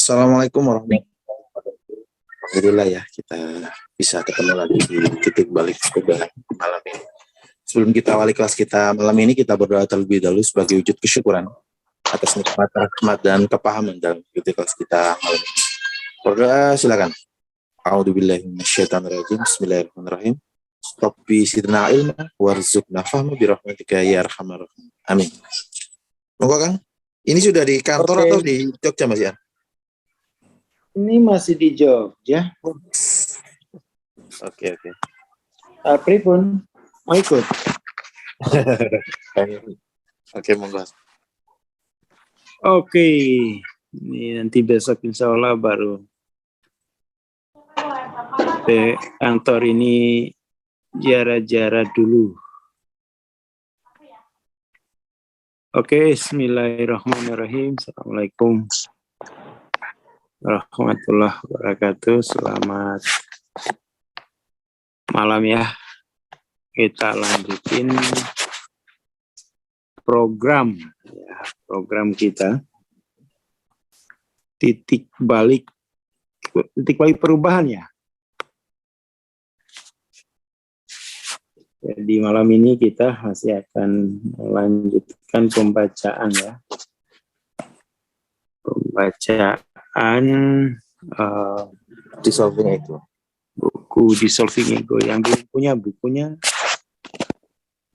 Assalamualaikum warahmatullahi wabarakatuh. Alhamdulillah ya kita bisa ketemu lagi di titik balik pada malam ini. Sebelum kita awali kelas kita malam ini, kita berdoa terlebih dahulu sebagai wujud kesyukuran atas nikmat, rahmat, dan kepahaman dalam mengikuti kelas kita malam ini. Berdoa silakan. A'udzubillahi minasyaitonirrajim. Bismillahirrahmanirrahim. Rabbi zidna ilma warzuqna fahma birahmatika ya arhamar rahimin. Amin. Monggo Kang. Ini sudah di kantor atau di Jogja Mas ya? Ini masih di Jogja. Oke. Tapi pun mau ikut. Oke, monggo. Oke. Ini nanti besok insya Allah baru ke kantor ini ziarah-ziarah dulu. Oke, bismillahirrahmanirrahim. Assalamualaikum warahmatullahi wabarakatuh. Selamat malam ya. Kita lanjutin program kita. Titik balik perubahan ya. Jadi malam ini kita masih akan melanjutkan pembacaan ya. Pembacaan Dissolving Ego. buku Dissolving Ego yang bukunya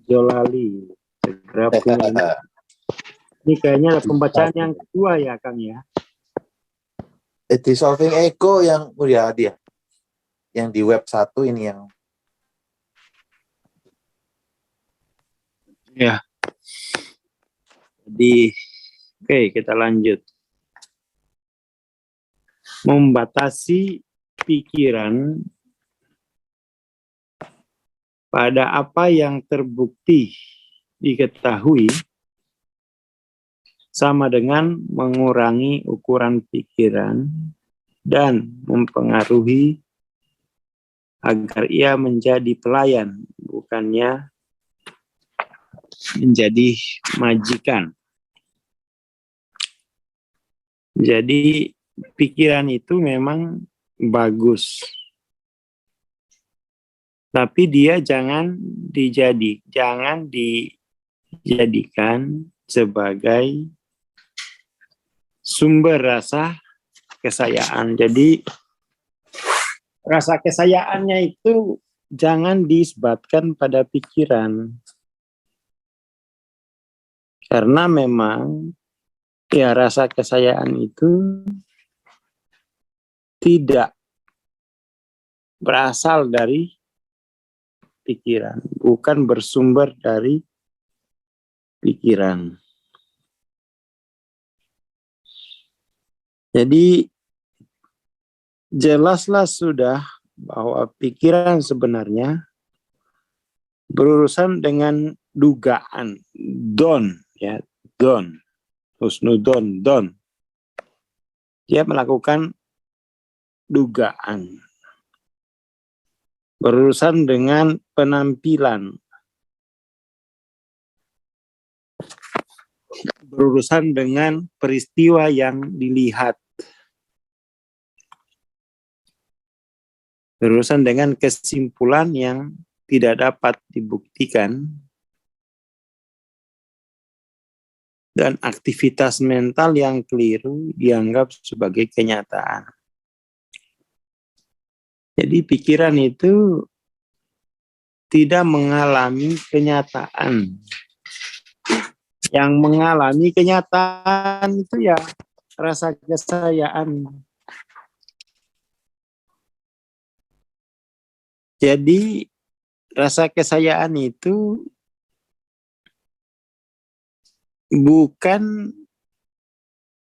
Jolali. Segera punya. Ini kayaknya pembacaan yang kedua ya Kang ya. Dissolving Ego yang udah dia. Yang di web 1 ini yang ya. Jadi oke, kita lanjut. Membatasi pikiran pada apa yang terbukti diketahui sama dengan mengurangi ukuran pikiran dan mempengaruhi agar ia menjadi pelayan, bukannya menjadi majikan. Jadi pikiran itu memang bagus. Tapi dia jangan dijadikan sebagai sumber rasa kesayaan. Jadi rasa kesayaannya itu jangan disebatkan pada pikiran. Karena memang ya rasa kesayaan itu tidak berasal dari pikiran, bukan bersumber dari pikiran. Jadi jelaslah sudah bahwa pikiran sebenarnya berurusan dengan dugaan, husnudon. Dia melakukan dugaan. Berurusan dengan penampilan. Berurusan dengan peristiwa yang dilihat. Berurusan dengan kesimpulan yang tidak dapat dibuktikan. Dan aktivitas mental yang keliru dianggap sebagai kenyataan. Jadi pikiran itu tidak mengalami kenyataan. Yang mengalami kenyataan itu ya rasa kesayaan. Jadi rasa kesayaan itu bukan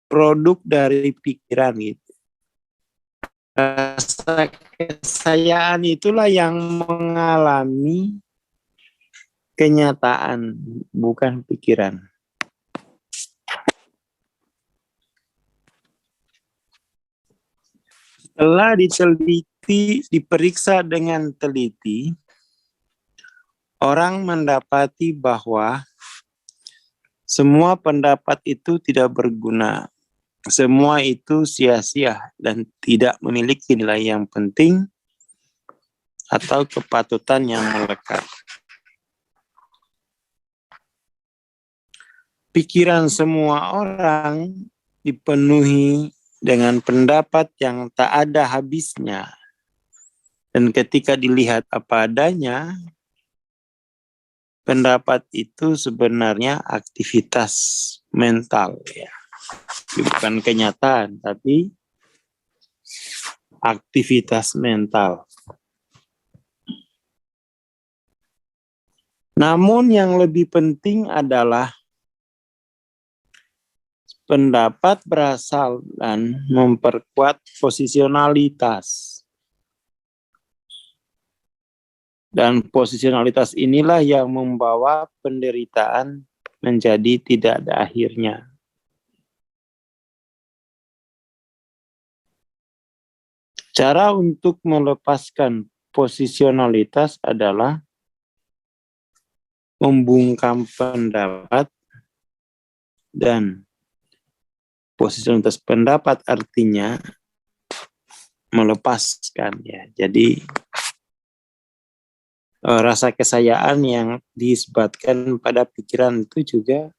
produk dari pikiran gitu. Rasa kesayaan itulah yang mengalami kenyataan, bukan pikiran. Setelah diteliti, diperiksa dengan teliti, orang mendapati bahwa semua pendapat itu tidak berguna semua itu sia-sia dan tidak memiliki nilai yang penting atau kepatutan yang melekat. Pikiran semua orang dipenuhi dengan pendapat yang tak ada habisnya. Dan ketika dilihat apa adanya, pendapat itu sebenarnya aktivitas mental, ya. Bukan kenyataan, tapi aktivitas mental. Namun yang lebih penting adalah pendapat berasal dan memperkuat posisionalitas. Dan posisionalitas inilah yang membawa penderitaan menjadi tidak ada akhirnya. Cara untuk melepaskan posisionalitas adalah membungkam pendapat, dan posisionalitas pendapat artinya melepaskan, ya. Jadi rasa kesayaan yang diisbatkan pada pikiran itu juga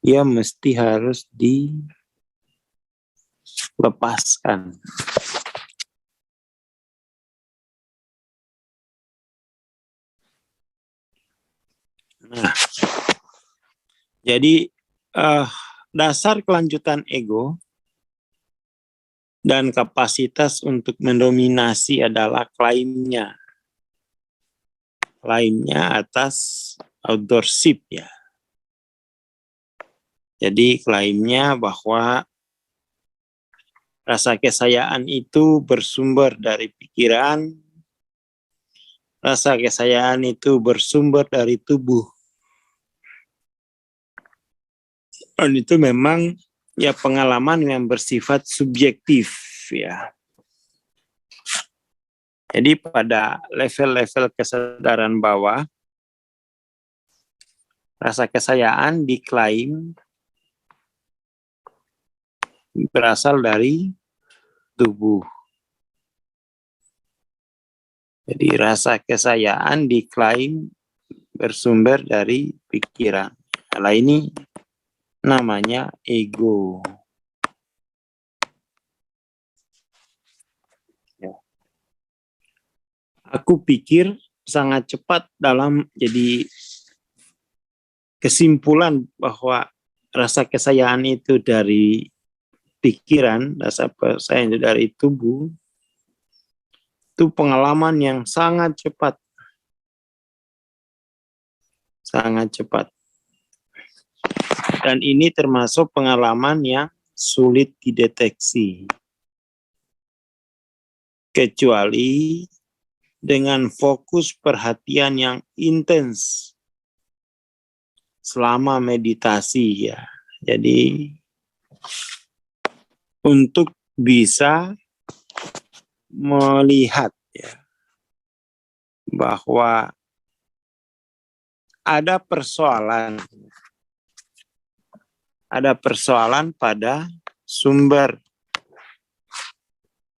ya mesti harus dilepaskan. Nah, jadi dasar kelanjutan ego dan kapasitas untuk mendominasi adalah klaimnya atas authorship, ya. Jadi klaimnya bahwa rasa kesayaan itu bersumber dari pikiran, rasa kesayaan itu bersumber dari tubuh. Dan itu memang ya pengalaman yang bersifat subjektif, ya. Jadi pada level-level kesadaran bawah, rasa kesayaan diklaim berasal dari tubuh. Jadi rasa kesayaan diklaim bersumber dari pikiran. Nah, ini namanya ego. Ya. Aku pikir sangat cepat dalam jadi kesimpulan bahwa rasa kesayaan itu dari pikiran, rasa kesayaan itu dari tubuh. Itu pengalaman yang sangat cepat. Sangat cepat. Dan ini termasuk pengalaman yang sulit dideteksi. Kecuali dengan fokus perhatian yang intens selama meditasi, ya. Jadi untuk bisa melihat, ya, bahwa ada persoalan pada sumber.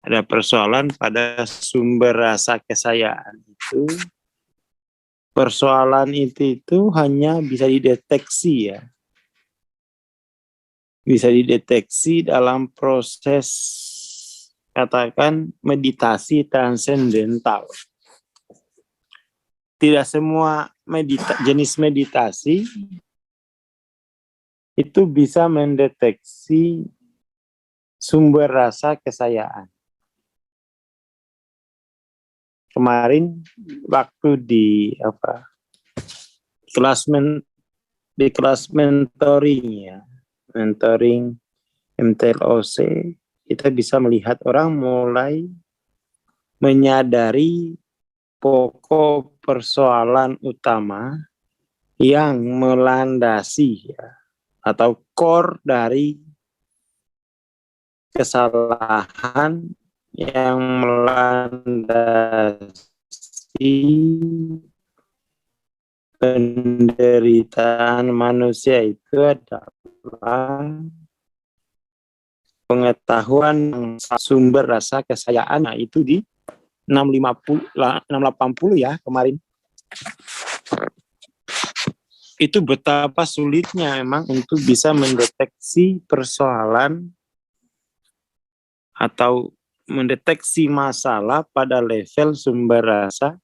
Ada persoalan pada sumber rasa kesayaan itu. Persoalan itu hanya bisa dideteksi, ya. Bisa dideteksi dalam proses, katakan, meditasi transendental. Tidak semua jenis meditasi itu bisa mendeteksi sumber rasa kesayaan. Kemarin waktu di kelas mentoring, ya, mentoring MTLOC, kita bisa melihat orang mulai menyadari pokok persoalan utama yang melandasi, ya, atau core dari kesalahan yang melandasi penderitaan manusia itu adalah pengetahuan sumber rasa kesayaannya itu di 680 ya kemarin. Itu betapa sulitnya memang untuk bisa mendeteksi persoalan atau mendeteksi masalah pada level sumber rasa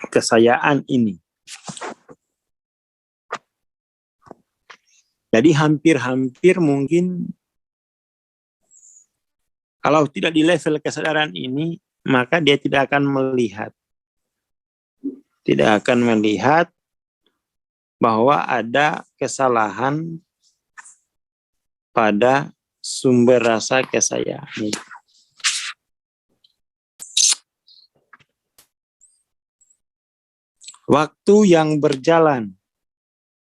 kesayaan ini. Jadi hampir-hampir mungkin kalau tidak di level kesadaran ini, maka dia tidak akan melihat. Tidak akan melihat bahwa ada kesalahan pada sumber rasa kesayaan. Waktu yang berjalan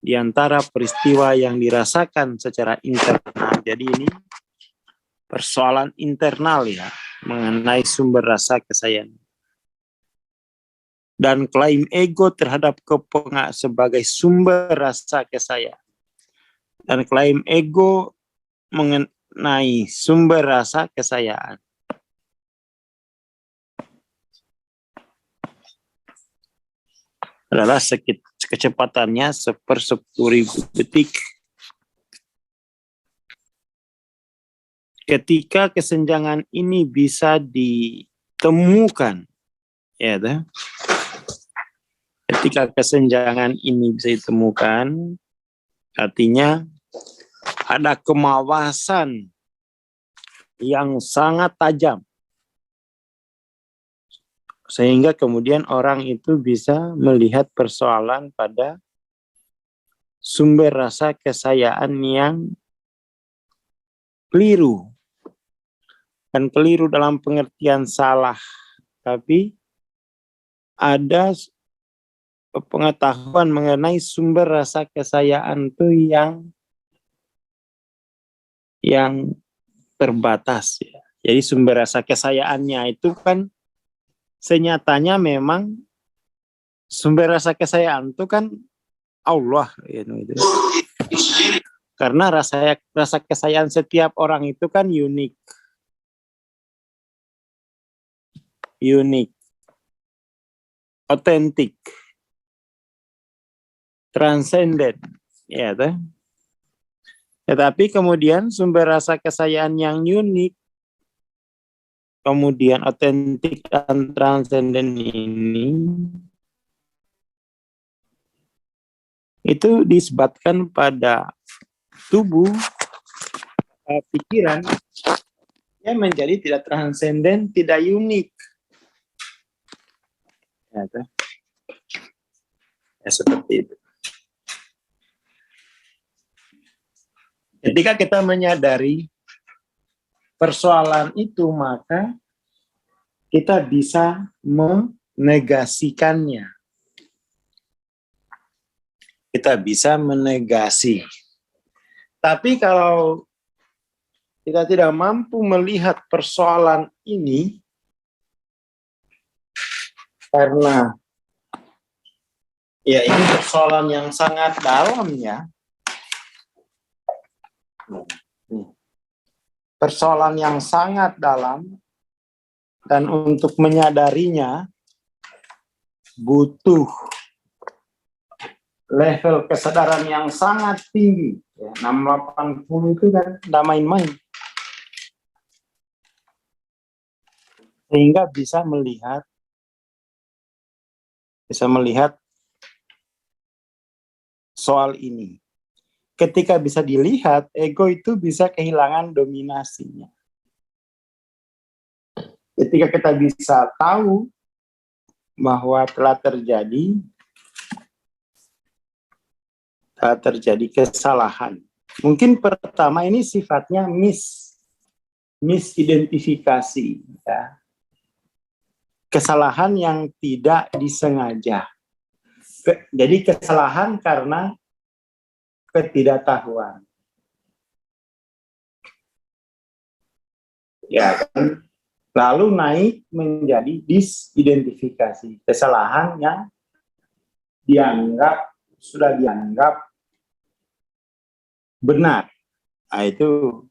di antara peristiwa yang dirasakan secara internal. Jadi ini persoalan internal ya, mengenai sumber rasa kesayaan. Dan klaim ego terhadap sebagai sumber rasa kesayaan. Dan klaim ego mengenai sumber rasa kesayaan. Adalah kecepatannya 1/10.000 detik. Ketika kesenjangan ini bisa ditemukan, ya, ketika kesenjangan ini bisa ditemukan, artinya ada kemawasan yang sangat tajam. Sehingga kemudian orang itu bisa melihat persoalan pada sumber rasa kesayaan yang keliru. Dan keliru dalam pengertian salah. Tapi ada pengetahuan mengenai sumber rasa kesayaan itu yang terbatas ya. Jadi sumber rasa kesayaannya itu kan senyatanya memang sumber rasa kesayaan itu kan Allah gitu. Karena rasa kesayaan setiap orang itu kan unik, otentik, transenden, ya toh. Tetapi kemudian sumber rasa kesayaan yang unik, kemudian otentik dan transenden ini itu disebabkan pada tubuh, pikiran yang menjadi tidak transenden, tidak unik. Ya, seperti itu. Ketika kita menyadari persoalan itu, maka kita bisa menegasikannya. Kita bisa menegasi. Tapi kalau kita tidak mampu melihat persoalan ini, karena ya ini persoalan yang sangat dalam ya. Persoalan yang sangat dalam, dan untuk menyadarinya butuh level kesadaran yang sangat tinggi ya, 680 itu kan tidak main-main, sehingga bisa melihat soal ini. Ketika bisa dilihat, ego itu bisa kehilangan dominasinya. Ketika kita bisa tahu bahwa telah terjadi kesalahan. Mungkin pertama ini sifatnya misidentifikasi. Ya. Kesalahan yang tidak disengaja. Jadi kesalahan karena ketidaktahuan. Ya kan? Lalu naik menjadi disidentifikasi. Kesalahan yang sudah dianggap benar Nah, itu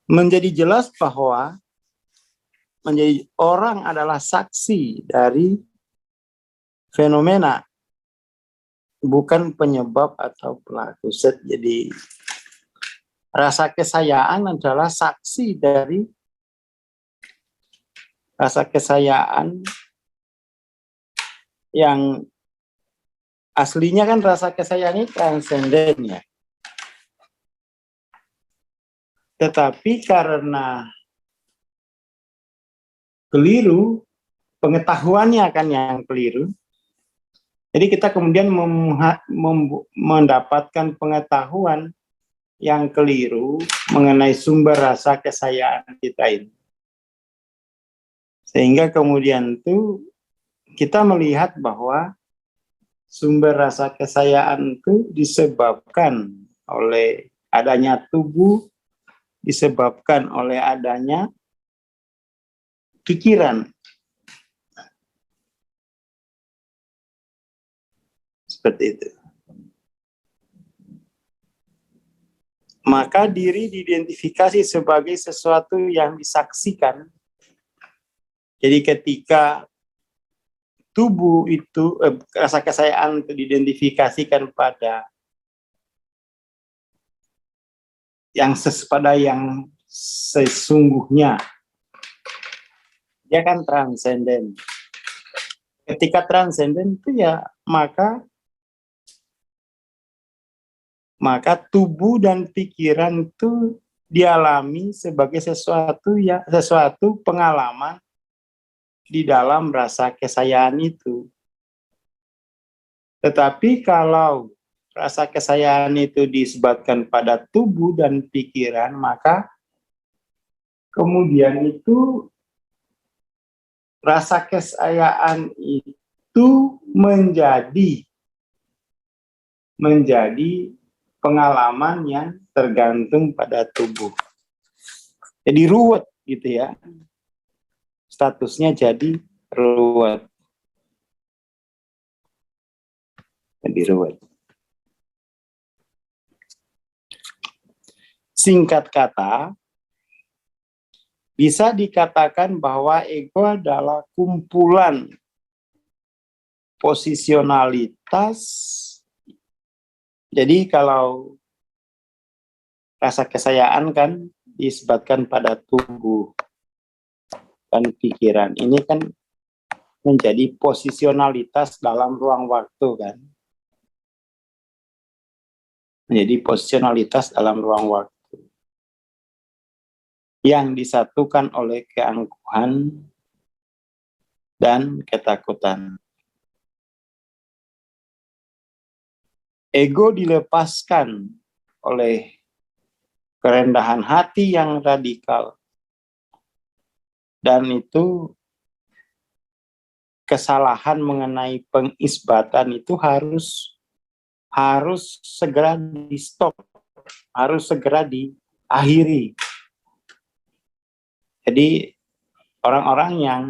menjadi jelas bahwa menjadi orang adalah saksi dari fenomena, bukan penyebab atau pelaku. Jadi rasa kesayaan adalah saksi dari rasa kesayaan yang aslinya kan rasa kesayaan ini transenden ya. Tetapi karena keliru, pengetahuannya kan yang keliru. Jadi kita kemudian mendapatkan pengetahuan yang keliru mengenai sumber rasa kesayaan kita ini. Sehingga kemudian itu kita melihat bahwa sumber rasa kesayaan itu disebabkan oleh adanya tubuh, disebabkan oleh adanya pikiran. Seperti itu. Maka diri diidentifikasi sebagai sesuatu yang disaksikan. Jadi ketika tubuh itu, rasa kesayaan itu diidentifikasikan pada yang sesungguhnya, dia kan transenden. Ketika transenden itu ya maka tubuh dan pikiran itu dialami sebagai sesuatu pengalaman di dalam rasa kesayaan itu. Tetapi kalau rasa kesayaan itu disebabkan pada tubuh dan pikiran, maka kemudian itu rasa kesayaan itu menjadi pengalaman yang tergantung pada tubuh. Jadi ruwet gitu ya. Statusnya jadi ruwet. Jadi ruwet. Singkat kata, bisa dikatakan bahwa ego adalah kumpulan posisionalitas. Jadi kalau rasa kesayaan kan disebabkan pada tubuh dan pikiran. Ini kan menjadi posisionalitas dalam ruang waktu kan. Menjadi posisionalitas dalam ruang waktu yang disatukan oleh keangkuhan dan ketakutan. Ego dilepaskan oleh kerendahan hati yang radikal, dan itu kesalahan mengenai pengisbatan itu harus segera di stop, harus segera diakhiri. Jadi orang-orang yang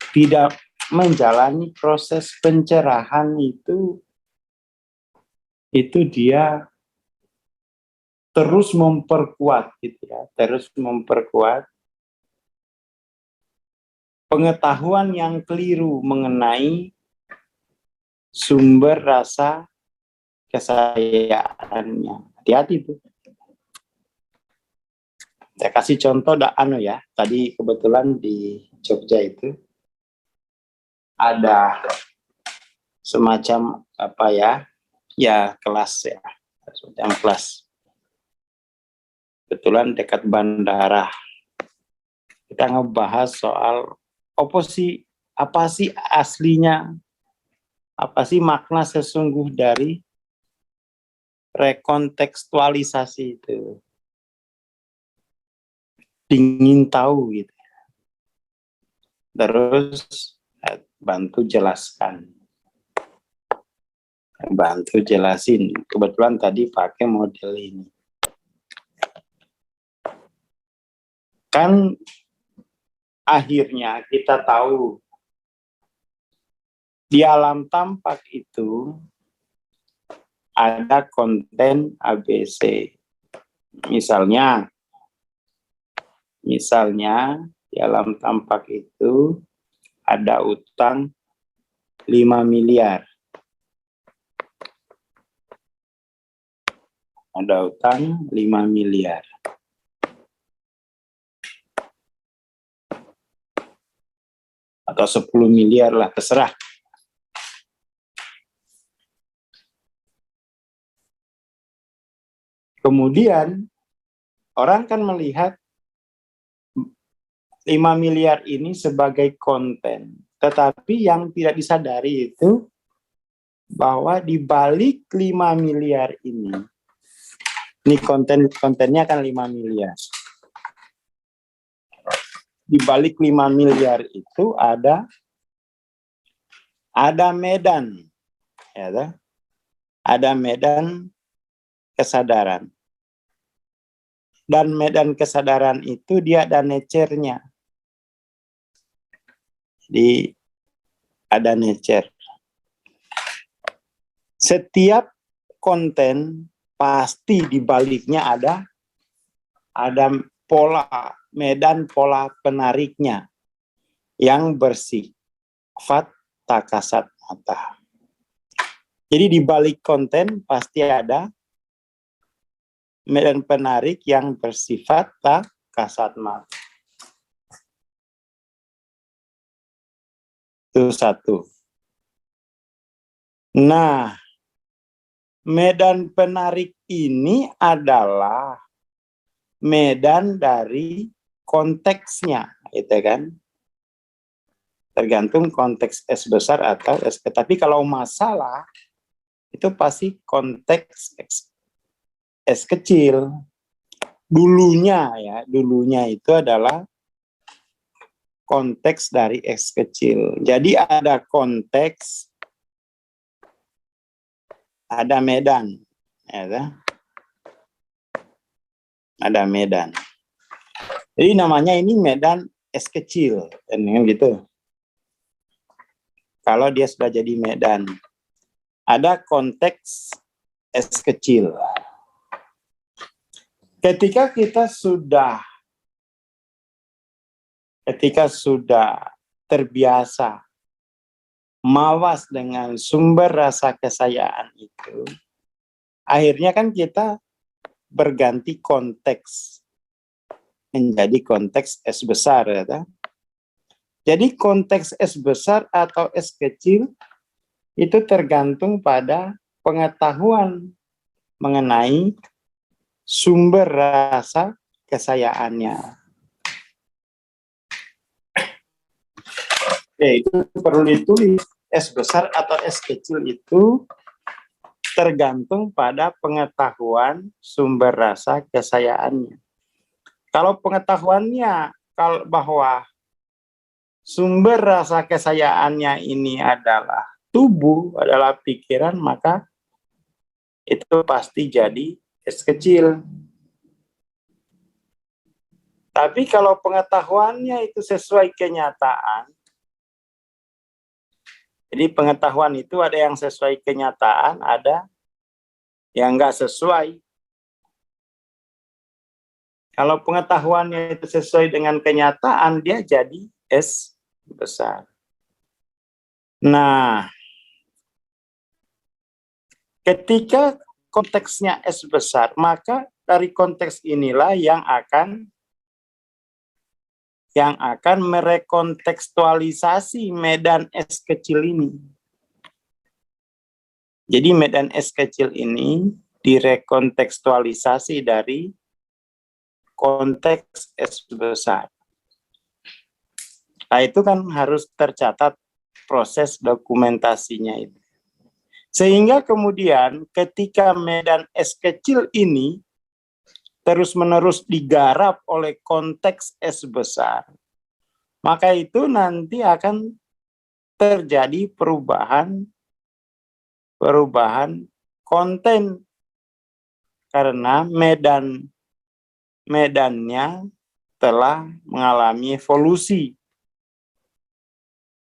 tidak menjalani proses pencerahan itu dia terus memperkuat gitu ya, terus memperkuat pengetahuan yang keliru mengenai sumber rasa kesayaannya. Hati-hati tuh. Saya kasih contoh ya. Tadi kebetulan di Jogja itu ada semacam kelas ya, semacam kelas. Kebetulan dekat bandara. Kita ngebahas soal apa sih aslinya, apa sih makna sesungguh dari rekontekstualisasi itu. Ingin tahu gitu. Terus bantu jelasin. Kebetulan tadi pakai model ini. Kan akhirnya kita tahu di alam tampak itu ada konten ABC. Misalnya dalam tampak itu ada utang 5 miliar. Ada utang 5 miliar. Atau 10 miliar lah, terserah. Kemudian orang kan melihat 5 miliar ini sebagai konten. Tetapi yang tidak disadari itu bahwa di balik 5 miliar ini kontennya kan 5 miliar. Di balik 5 miliar itu ada medan, ya, ada medan kesadaran. Dan medan kesadaran itu dia ada nature-nya. Jadi ada nature. Setiap konten pasti di baliknya ada pola, medan pola penariknya yang bersifat tak kasat mata. Jadi di balik konten pasti ada medan penarik yang bersifat tak kasat mata. Itu satu. Nah, medan penarik ini adalah medan dari konteksnya, gitu kan? Tergantung konteks S besar atau S kecil. Tapi kalau masalah itu pasti konteks S kecil. Dulunya itu adalah konteks dari S kecil. Jadi ada konteks, ada medan, ya, ada medan. Jadi namanya ini medan S kecil, kan gitu. Kalau dia sudah jadi medan, ada konteks S kecil. Ketika sudah terbiasa mawas dengan sumber rasa kesayaan itu, akhirnya kan kita berganti konteks menjadi konteks S besar, ya. Jadi konteks S besar atau S kecil itu tergantung pada pengetahuan mengenai sumber rasa kesayaannya. Itu perlu ditulis. S besar atau S kecil itu tergantung pada pengetahuan sumber rasa kesayaannya. Kalau pengetahuannya bahwa sumber rasa kesayaannya ini adalah tubuh, adalah pikiran, maka itu pasti jadi S kecil. Tapi kalau pengetahuannya itu sesuai kenyataan, jadi pengetahuan itu ada yang sesuai kenyataan, ada yang nggak sesuai. Kalau pengetahuannya itu sesuai dengan kenyataan, dia jadi S besar. Nah, ketika konteksnya S besar, maka dari konteks inilah yang akan merekontekstualisasi medan S kecil ini. Jadi medan S kecil ini direkontekstualisasi dari konteks S besar. Nah, itu kan harus tercatat proses dokumentasinya itu. Sehingga kemudian ketika medan S kecil ini terus-menerus digarap oleh konteks S besar, maka itu nanti akan terjadi perubahan konten karena medannya telah mengalami evolusi.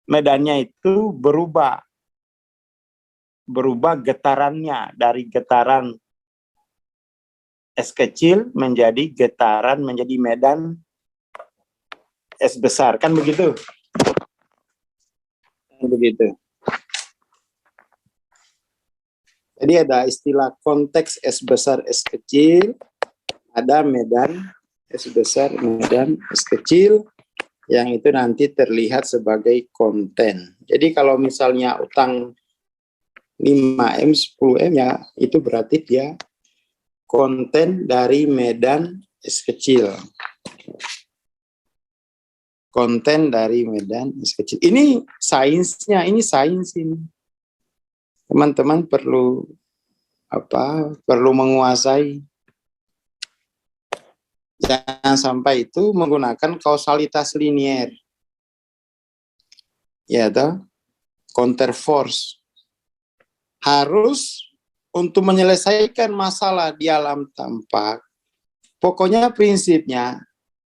Medannya itu berubah. berubah getarannya dari getaran S kecil menjadi getaran, menjadi medan S besar. Kan begitu? Begitu. Jadi ada istilah konteks S besar, S kecil, ada medan S besar, medan S kecil, yang itu nanti terlihat sebagai konten. Jadi kalau misalnya utang 5M, 10M ya, itu berarti dia konten dari medan S kecil. Konten dari medan S kecil. Ini sainsnya, ini sains ini. Teman-teman perlu perlu menguasai. Jangan sampai itu menggunakan kausalitas linier. Ya toh? Counterforce. Harus untuk menyelesaikan masalah di alam tampak, pokoknya prinsipnya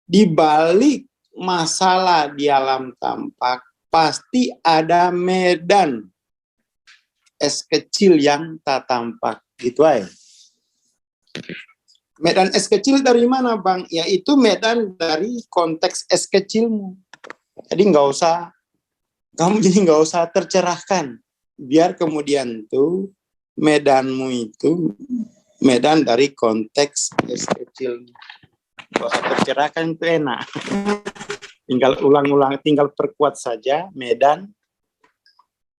di balik masalah di alam tampak pasti ada medan S kecil yang tak tampak, gitu aja. Medan S kecil dari mana, Bang? Yaitu medan dari konteks S kecilmu. Jadi kamu nggak usah tercerahkan. Biar kemudian tuh medanmu itu medan dari konteks S kecil. Nggak usah tercerahkan, itu enak. Tinggal ulang-ulang, tinggal perkuat saja medan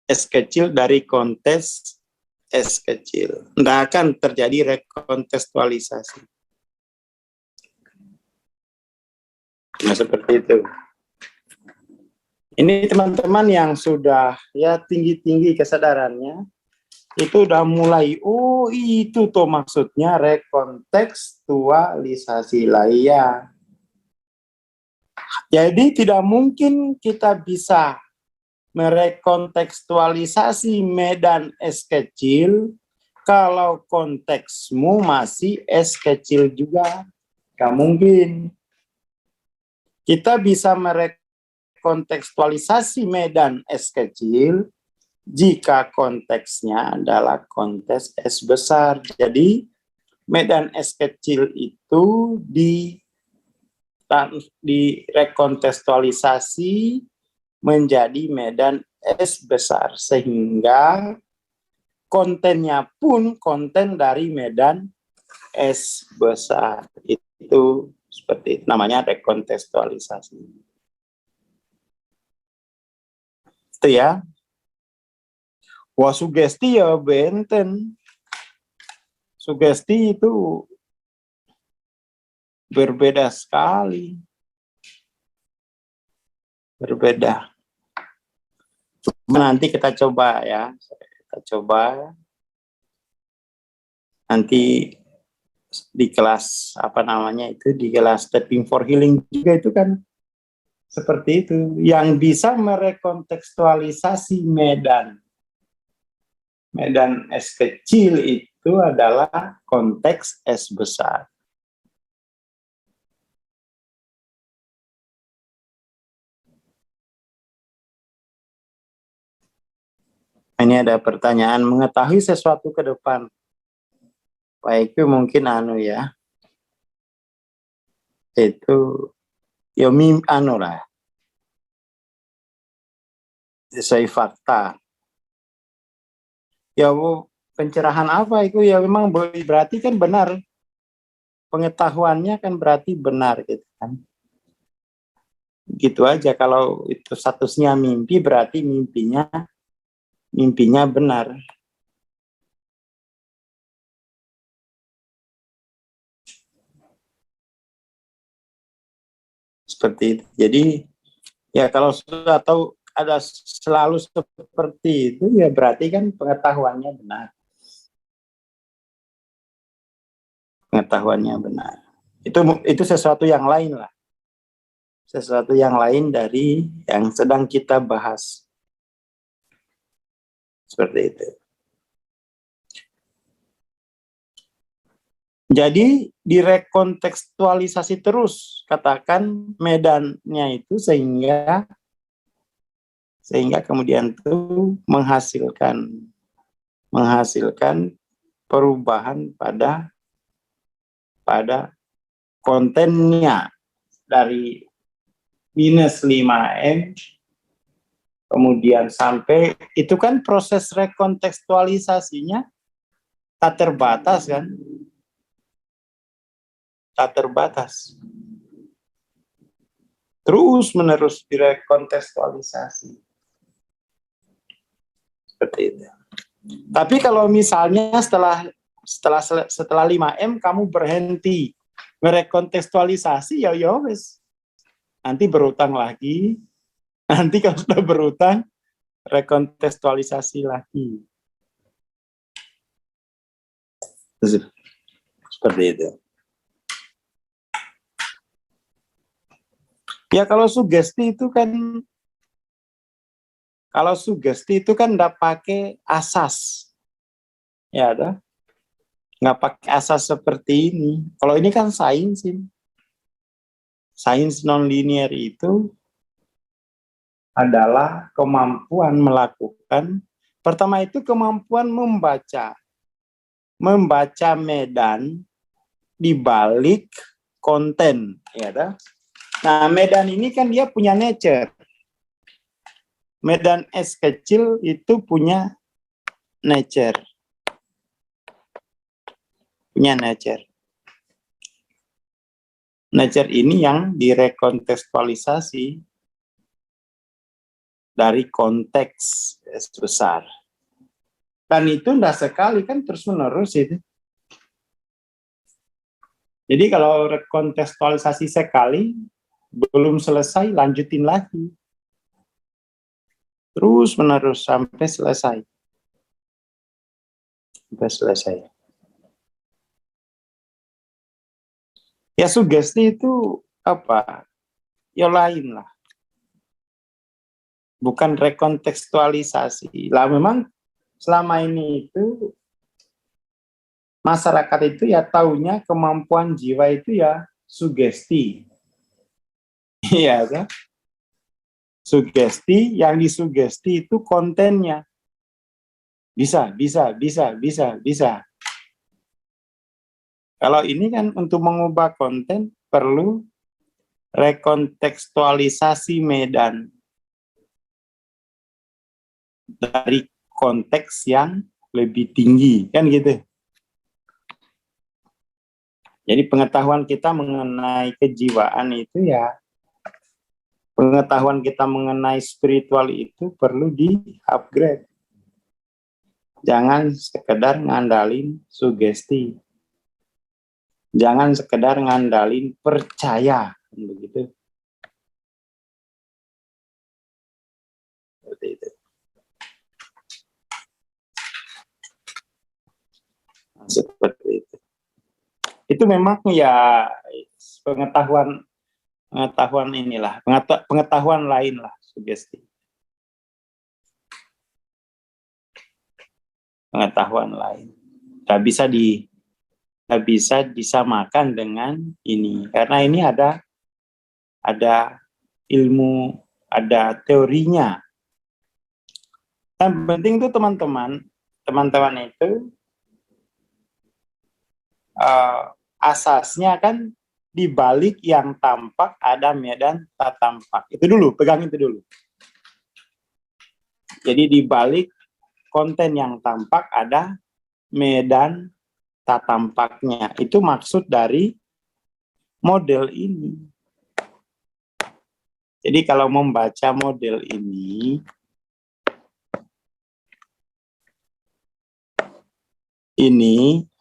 S kecil dari konteks S kecil. Tidak akan terjadi rekontekstualisasi. Nah, seperti itu. Ini teman-teman yang sudah ya tinggi-tinggi kesadarannya, itu udah mulai, oh itu tuh maksudnya rekontekstualisasi lah ya. Jadi tidak mungkin kita bisa merekontekstualisasi medan S kecil kalau konteksmu masih S kecil juga. Gak mungkin. Kita bisa merekontekstualisasi medan S kecil jika konteksnya adalah konteks S besar. Jadi medan S kecil itu direkontekstualisasi menjadi medan S besar, sehingga kontennya pun konten dari medan S besar. Itu seperti itu, namanya rekontekstualisasi. Itu ya. Wah, sugesti ya benten. Sugesti itu berbeda sekali. Berbeda. Nanti kita coba ya. Kita coba. Nanti di kelas di kelas Stepping for Healing juga itu kan seperti itu, yang bisa merekontekstualisasi medan S kecil itu adalah konteks S besar. Ini ada pertanyaan, mengetahui sesuatu ke depan. Baik, itu mungkin ya. Itu ya lah. Sesuai fakta. Ya pencerahan apa itu ya, memang berarti kan benar. Pengetahuannya kan berarti benar gitu kan. Gitu aja, kalau itu statusnya mimpi berarti mimpinya benar. Seperti itu. Jadi ya kalau sudah tahu ada selalu seperti itu ya berarti kan pengetahuannya benar. Pengetahuannya benar. Itu sesuatu yang lain lah. Sesuatu yang lain dari yang sedang kita bahas. Seperti itu. Jadi direkontekstualisasi terus, katakan medannya itu sehingga kemudian itu menghasilkan menghasilkan perubahan pada kontennya dari minus 5M kemudian sampai itu kan proses rekontekstualisasinya tak terbatas kan, tak terbatas, terus menerus direkontekstualisasi seperti itu. Tapi kalau misalnya setelah 5M kamu berhenti merekontekstualisasi, ya wes, nanti berutang lagi, nanti kalau sudah berutang rekontekstualisasi lagi. Seperti itu. Ya kalau sugesti itu kan nggak pakai asas, ya ada, nggak pakai asas seperti ini. Kalau ini kan sains non-linear itu adalah kemampuan melakukan, pertama itu kemampuan membaca medan di balik konten, ya ada. Nah, medan ini kan dia punya nature. Medan S kecil itu punya nature. Punya nature. Nature ini yang direkontekstualisasi dari konteks S besar. Dan itu tidak sekali kan terus-menerus itu. Jadi kalau rekontekstualisasi sekali, belum selesai, lanjutin lagi. Terus menerus sampai selesai. Sampai selesai. Ya sugesti itu apa? Ya lain lah. Bukan rekontekstualisasi. Lah memang selama ini itu masyarakat itu ya taunya kemampuan jiwa itu ya sugesti. Iya kan? Sugesti, yang disugesti itu kontennya. Bisa. Kalau ini kan untuk mengubah konten perlu rekontekstualisasi medan dari konteks yang lebih tinggi, kan gitu. Jadi pengetahuan kita mengenai kejiwaan itu ya, pengetahuan kita mengenai spiritual itu perlu di-upgrade. Jangan sekedar ngandalin sugesti. Jangan sekedar ngandalin percaya, begitu. Seperti itu. Seperti itu. Itu memang ya pengetahuan inilah, pengetahuan lain lah sugesti. Pengetahuan lain. Nggak bisa disamakan dengan ini, karena ini ada ilmu, ada teorinya. Yang penting itu teman-teman itu asasnya kan di balik yang tampak ada medan tak tampak. Itu dulu, pegang itu dulu. Jadi di balik konten yang tampak ada medan tak tampaknya. Itu maksud dari model ini. Jadi kalau membaca model ini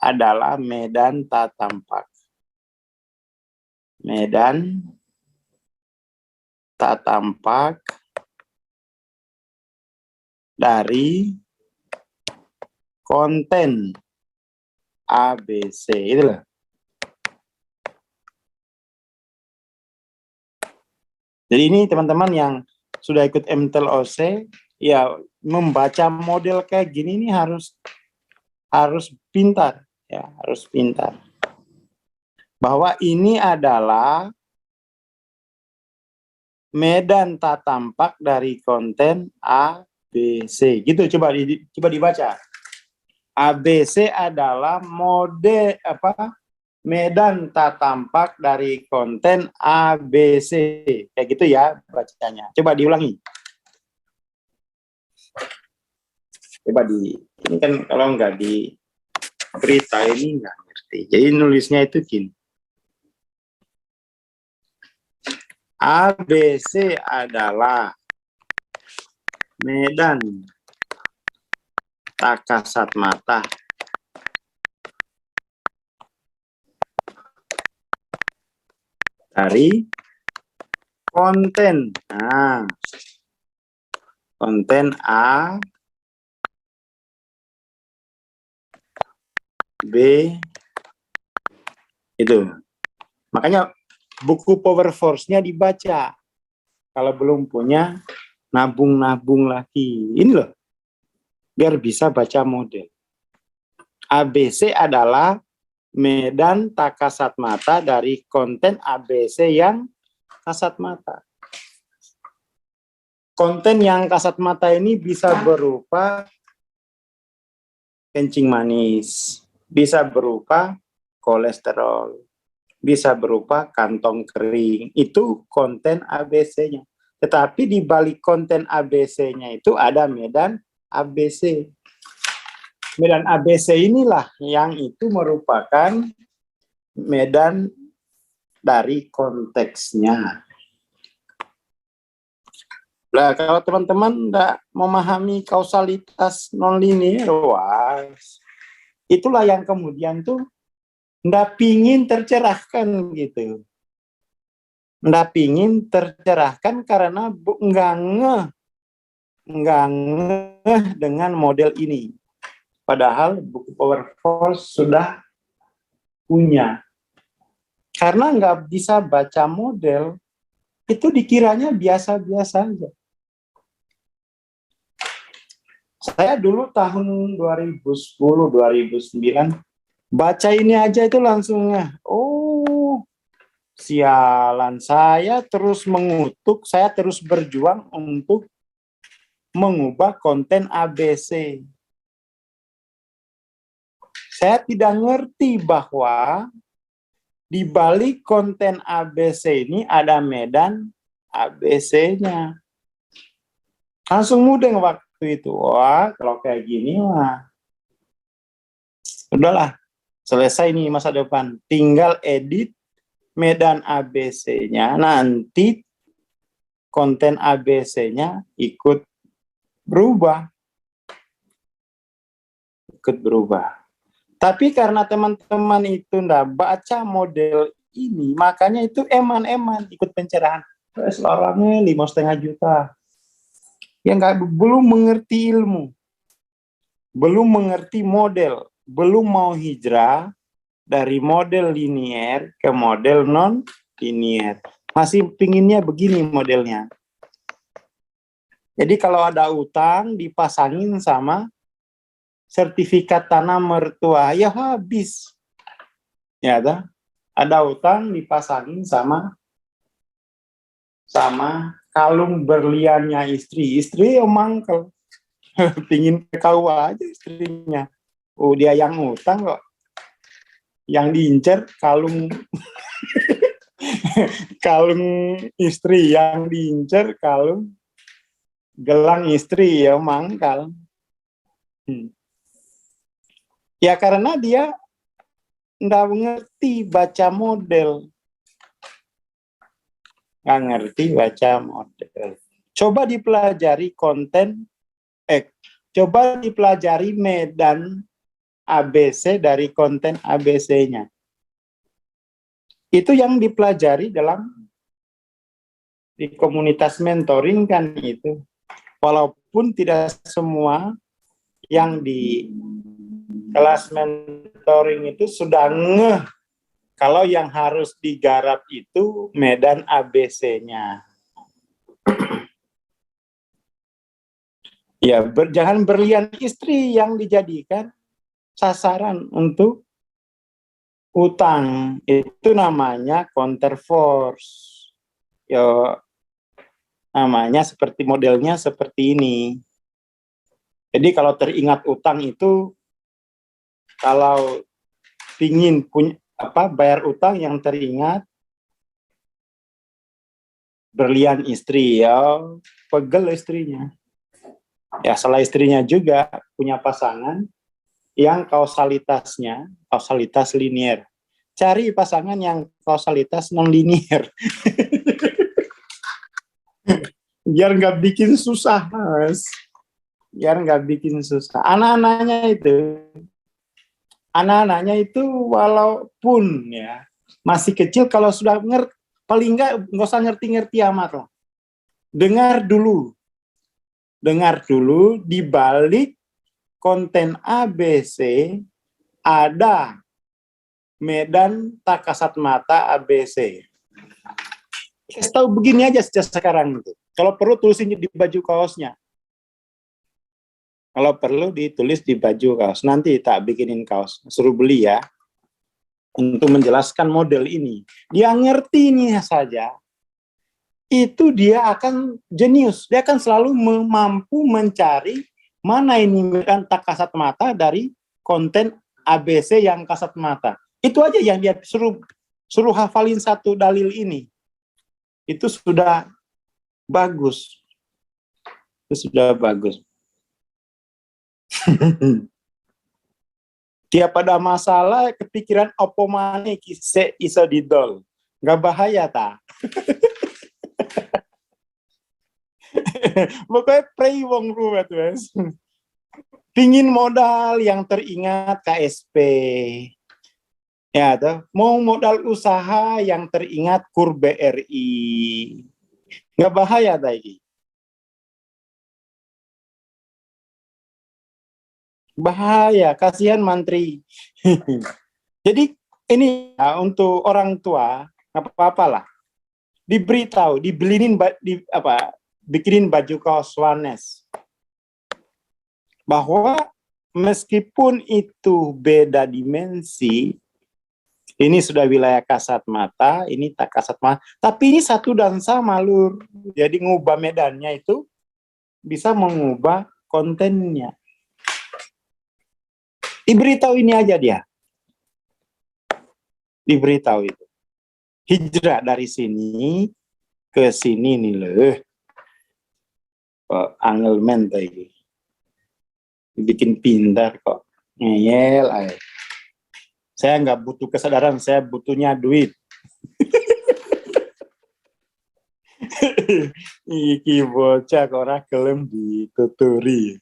adalah medan tak tampak. Medan tak tampak dari konten ABC. Itulah. Jadi ini teman-teman yang sudah ikut MTEL OC, ya membaca model kayak gini ini harus pintar, ya harus pintar. Bahwa ini adalah medan tak tampak dari konten A, B, C. Gitu, coba dibaca. ABC adalah mode medan tak tampak dari konten ABC. Kayak gitu ya bacanya. Coba diulangi. Coba ini kan kalau nggak di berita ini nggak ngerti. Jadi nulisnya itu gini. ABC adalah medan tak kasat mata dari konten. Nah, konten A, B, itu. Makanya buku Power Force-nya dibaca. Kalau belum punya, nabung-nabung lagi. Ini loh, biar bisa baca model. ABC adalah medan tak kasat mata dari konten ABC yang kasat mata. Konten yang kasat mata ini bisa berupa kencing manis, bisa berupa kolesterol, bisa berupa kantong kering. Itu konten ABC-nya. Tetapi di balik konten ABC-nya itu ada medan ABC. Medan ABC inilah yang itu merupakan medan dari konteksnya. Nah, kalau teman-teman tidak memahami kausalitas nonlinear, wah, itulah yang kemudian tuh ndak pingin tercerahkan gitu. Ndak pingin tercerahkan karena nggak ngeh dengan model ini. Padahal buku Power Force sudah punya. Karena nggak bisa baca model, itu dikiranya biasa-biasa aja. Saya dulu tahun 2010-2009 baca ini aja itu langsung oh sialan, saya terus mengutuk, saya terus berjuang untuk mengubah konten ABC. Saya tidak ngerti bahwa di balik konten ABC ini ada medan ABC-nya. Langsung mudeng waktu itu. Wah, kalau kayak gini mah udahlah, selesai nih masa depan. Tinggal edit medan ABC-nya, nanti konten ABC-nya ikut berubah. Tapi karena teman-teman itu ndak baca model ini, makanya itu eman-eman ikut pencerahan. Orangnya 5,5 juta. Yang belum mengerti ilmu, belum mengerti model, belum mau hijrah dari model linier ke model non linier. Masih pinginnya begini modelnya. Jadi kalau ada utang dipasangin sama sertifikat tanah mertua, ya habis. Ya ada utang dipasangin sama kalung berliannya istri yang mangkel. Pingin ke KUA aja istrinya. Oh, dia yang utang kok. Yang diincer kalung kalung istri, yang diincer kalung gelang istri ya mangkal. Ya karena dia nggak ngerti baca model. Nggak ngerti baca model. Coba dipelajari coba dipelajari medan ABC dari konten ABC-nya. Itu yang dipelajari di komunitas mentoring kan itu. Walaupun tidak semua yang di kelas mentoring itu sudah ngeh kalau yang harus digarap itu medan ABC-nya. Ya, jangan berlian istri yang dijadikan sasaran untuk utang. Itu namanya counterforce. Ya, namanya seperti modelnya seperti ini. Jadi kalau teringat utang itu kalau pingin punya bayar utang yang teringat berlian istri, ya pegel istrinya. Ya salah istrinya juga punya pasangan yang kausalitas linier. Cari pasangan yang kausalitas non linier. Biar nggak bikin susah, Mas. Biar nggak bikin susah. Anak-anaknya itu walaupun ya masih kecil, kalau sudah paling nggak usah ngerti-ngerti amat lah. Dengar dulu di balik konten ABC ada medan tak kasat mata ABC. Kasih tahu begini aja sejak sekarang itu. Kalau perlu tulisin di baju kaosnya. Kalau perlu ditulis di baju kaos. Nanti tak bikinin kaos. Suruh beli ya. Untuk menjelaskan model ini. Dia ngerti ini saja. Itu dia akan jenius. Dia akan selalu mampu mencari mana ini medan tak kasat mata dari konten ABC yang kasat mata. Itu aja yang dia suruh hafalin satu dalil ini. Itu sudah bagus. Itu sudah bagus. Tiap ada masalah kepikiran opo maneh se iso didol. Nggak bahaya ta? Pokoknya pray wong ruwet wes. Pingin modal yang teringat KSP. Ya, tuh. Mau modal usaha yang teringat KUR BRI. Nggak bahaya tadi. Bahaya, kasihan mantri. Jadi ini ya, untuk orang tua nggak apa-apa lah. Diberitahu, bikinin baju kaos Swanes. Bahwa meskipun itu beda dimensi, ini sudah wilayah kasat mata, ini tak kasat mata, tapi ini satu dan sama, Lur. Jadi ngubah medannya itu bisa mengubah kontennya. Diberitahu ini aja dia. Diberitahu itu. Hijrah dari sini ke sini nih loh. Angel men tadi. Bikin pintar kok. Ngeyel aja. Saya nggak butuh kesadaran, saya butuhnya duit. Iki bocah kok ora gelem dituturi.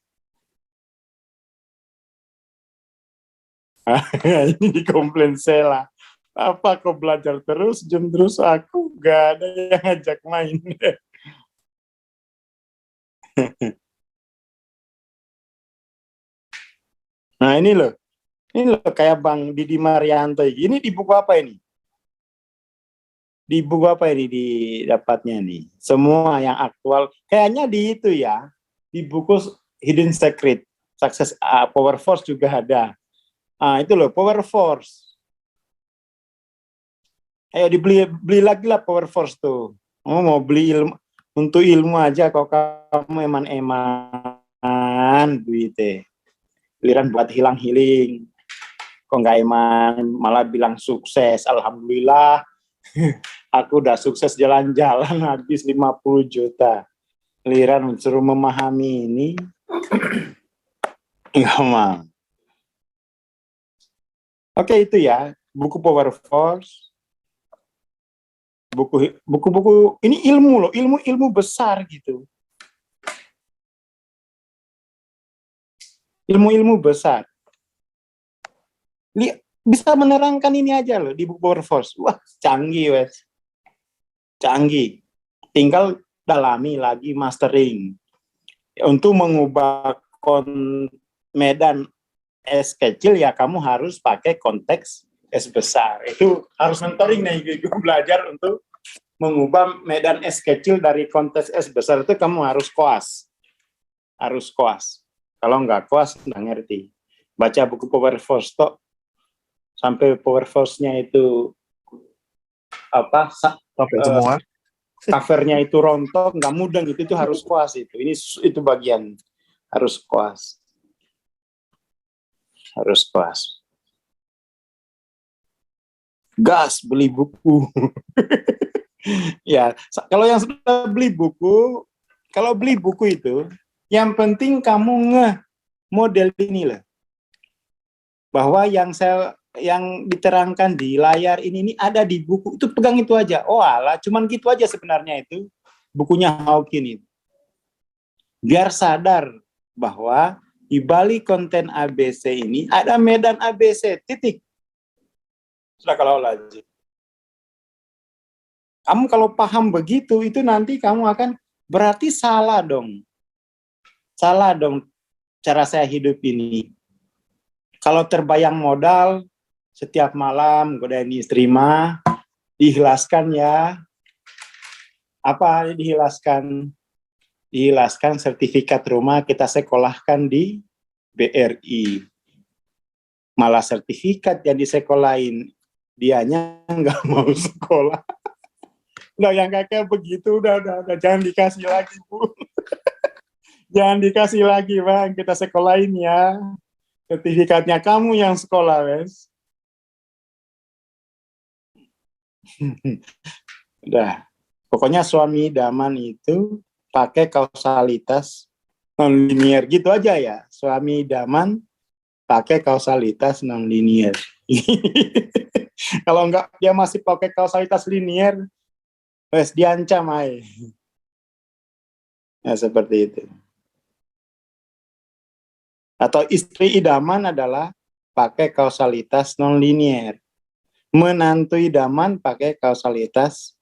Ini dikomplain Sela. Apa kau belajar terus, jam terus aku nggak ada yang ngajak main. Nah ini loh kayak Bang Didi Marianto. Ini di buku apa ini? Di buku apa ini didapatnya nih? Semua yang aktual. Kayaknya di itu ya. Di buku Hidden Secret. Success Power Force juga ada. Itu loh, Power Force. Ayo beli lagi lah Power Force tuh. Mau beli ilmu, untuk ilmu aja kok kamu eman duitnya. Giliran buat hilang-hiling. Kok nggak eman, malah bilang sukses. Alhamdulillah, aku udah sukses jalan-jalan habis 50 juta. Giliran suruh memahami ini, nggak mau. Oke, itu ya, buku Power Force. Buku-buku ini ilmu loh, ilmu besar gitu. Ilmu besar. Bisa menerangkan ini aja loh di buku Power Force. Wah, canggih wes. Canggih. Tinggal dalami lagi mastering. Untuk mengubah medan S kecil ya kamu harus pakai konteks S besar. Itu harus mentoring nih, gue belajar untuk mengubah medan S kecil dari konteks S besar itu kamu harus koas. Harus koas. Kalau nggak koas, nggak ngerti. Baca buku Power Force toh, sampai Power Force-nya itu apa? Semua. Covernya itu rontok, nggak mudeng itu harus koas itu. Itu bagian harus koas. Harus koas. gas beli buku. Ya, kalau yang sudah beli buku, kalau beli buku itu, yang penting kamu model ini lah. Bahwa yang diterangkan di layar ini ada di buku, itu pegang itu aja. Oh alah, cuman gitu aja sebenarnya itu bukunya Hawking itu. Biar sadar bahwa di balik konten ABC ini ada medan ABC, titik. Sudah kalau lanjut. Kamu kalau paham begitu, itu nanti kamu akan, berarti salah dong. Salah dong cara saya hidup ini. Kalau terbayang modal, setiap malam godain istri mah, dihilaskan ya. Apa dihilaskan? Dihilaskan sertifikat rumah kita sekolahkan di BRI. Malah sertifikat yang disekolahin, dianya nggak mau sekolah. Udah yang kayak begitu, udah, jangan dikasih lagi, Bu. Jangan dikasih lagi, Bang. Kita sekolahin ya. Sertifikatnya kamu yang sekolah, wes. Udah. Pokoknya suami idaman itu pakai kausalitas non-linear. Gitu aja ya. Suami idaman pakai kausalitas non-linear. Kalau enggak, dia masih pakai kausalitas linear, wes diancam aja. Ya, seperti itu. Atau istri idaman adalah pakai kausalitas non-linear. Menantu idaman pakai kausalitas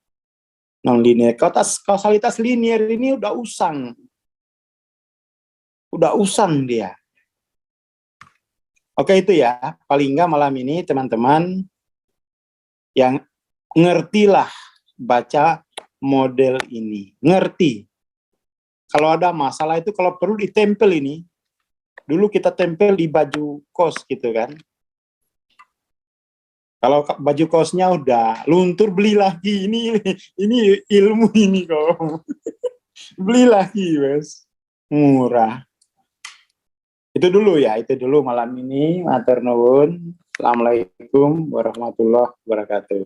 non-linear. Kausalitas linear ini udah usang. Udah usang dia. Oke, itu ya. Paling enggak malam ini teman-teman yang ngertilah baca model ini. Ngerti. Kalau ada masalah itu, kalau perlu ditempel ini. Dulu kita tempel di baju kos gitu kan. Kalau baju kosnya udah luntur, beli lagi. Ini ilmu ini kok. Beli lagi, wes. Murah. Itu dulu ya, itu dulu malam ini. Matur nuwun. Assalamualaikum warahmatullahi wabarakatuh.